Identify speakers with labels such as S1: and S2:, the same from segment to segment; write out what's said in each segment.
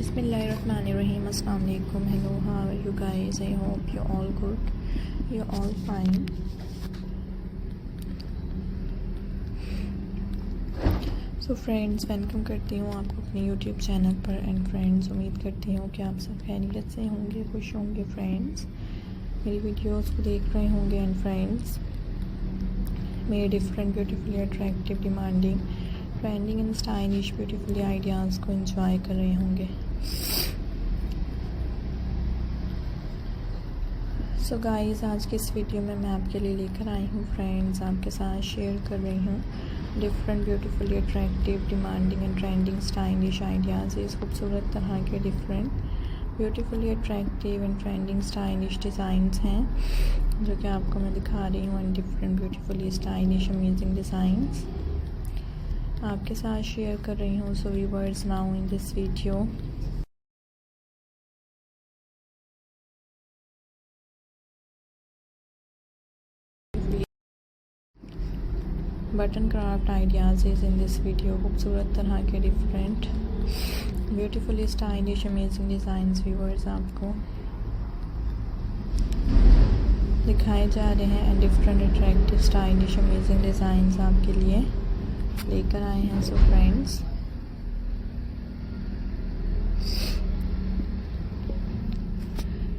S1: Bismillahirrahmanirrahim. Assalamu alaikum. Hello, how are you guys? I hope you're all good. You're all fine. So friends, welcome करती हूँ आपको अपने YouTube channel पर। And friends, उम्मीद करती हूँ कि आप सब खैरियत से होंगे, खुश होंगे। फ्रेंड्स, मेरी वीडियोस को देख रहे होंगे। एंड फ्रेंड्स, मेरे different beautifully attractive, demanding, trending and stylish beautifully ideas को एंजॉय कर रहे होंगे। सो गाइस, आज की इस वीडियो में मैं आपके लिए लेकर आई हूँ फ्रेंड्स, आपके साथ शेयर कर रही हूँ different beautifully attractive, demanding and trending stylish ideas. इस खूबसूरत तरह के different beautifully attractive and trending stylish designs हैं जो कि आपको मैं दिखा रही हूँ। And different beautifully stylish amazing designs आपके साथ शेयर कर रही हूँ। So viewers, now in this video button craft ideas in this video. खूबसूरत तरह के different beautifully stylish amazing designs viewers आपको दिखाए जा रहे हैं। And different attractive stylish amazing designs आपके लिए लेकर आए हैं। सो फ्रेंड्स,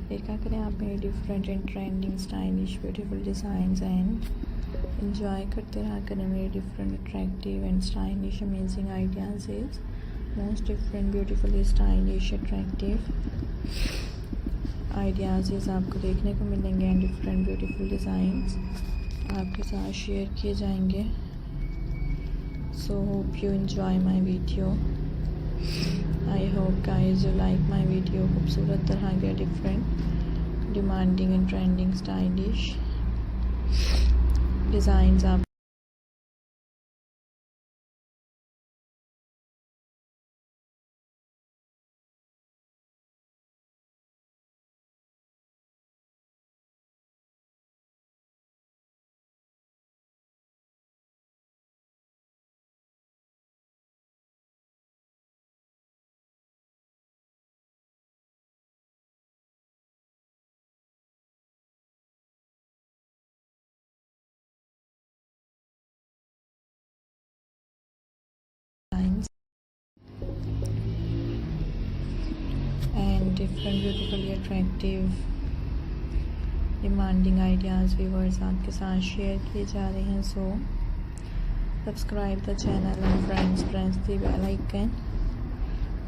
S1: देखा करें आप मेरे different and trending stylish beautiful designs and enjoy करते रहा करें मेरे different attractive and stylish amazing ideas most different beautifully stylish attractive ideas आपको देखने को मिलेंगे। एंड डिफरेंट ब्यूटीफुल डिज़ाइंस आपके साथ शेयर किए जाएंगे। So hope you enjoy my video. I hope guys you like my video. खूबसूरत तरह के different demanding and trending stylish designs आप and different beautifully attractive demanding ideas viewers आपके साथ शेयर किए जा रहे हैं। So subscribe the channel and friends press the bell icon.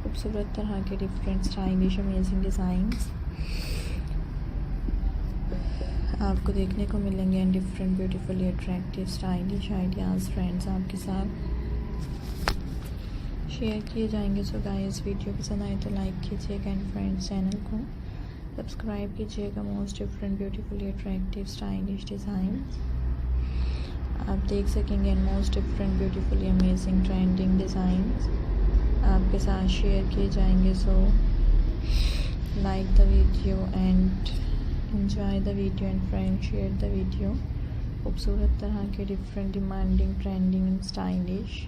S1: खूबसूरत तरह के डिफरेंट स्टाइलिश अमेजिंग डिज़ाइंस आपको देखने को मिलेंगे। And different beautifully attractive stylish ideas friends आपके साथ शेयर किए जाएंगे। सो गाइस, वीडियो पसंद आए तो लाइक कीजिएगा एंड फ्रेंड्स चैनल को सब्सक्राइब कीजिएगा। Most different beautifully attractive stylish design आप देख सकेंगे। And most different beautifully amazing trending designs आपके साथ शेयर किए जाएंगे। So like the video and enjoy the video and friends share the video। खूबसूरत तरह के different demanding trending and stylish